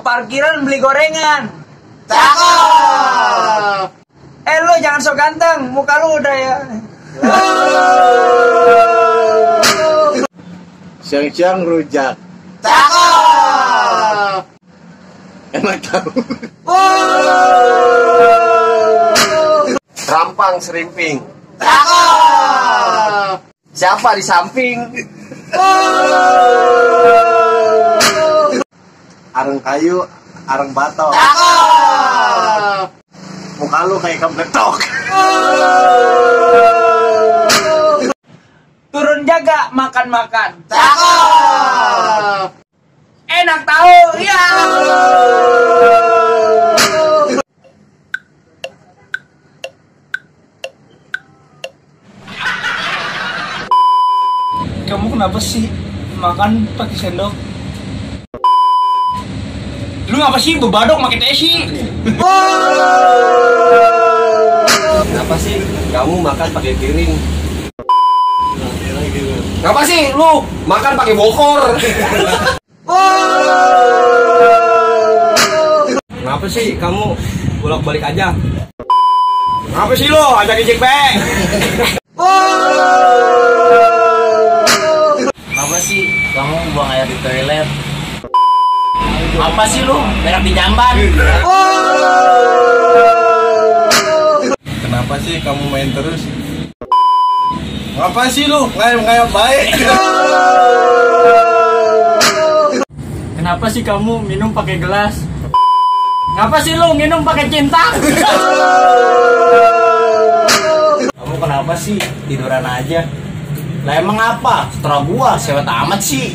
parkiran beli gorengan. Cakep. Lu jangan sok ganteng, muka lu udah ya. Siang-siang rujak. Cakep. Emang tahu. Rampang serimping. Cakep. Siapa di samping? Areng kayu, areng batok. Cakep. Muka lu kayak kempletok. Turun jaga, makan-makan. Cakep. Enak tahu, ya. Kamu kenapa sih makan pakai sendok? Lu ngapa sih bebadok pakai tesi? Kenapa sih kamu makan pakai piring? Kenapa sih lu makan pakai bokor? Kenapa sih kamu bolak-balik aja? Kenapa sih lu ajak ijek be? Apa sih kamu buang air di toilet? Apa sih lu berak di jamban? Kenapa sih kamu main terus? Ngapa sih lu ngayap-ngayap baik? Kenapa sih kamu minum pakai gelas? Ngapa sih lu minum pakai cinta? Kamu kenapa sih tiduran aja? Lah emang apa? Setelah gua sewet amat sih.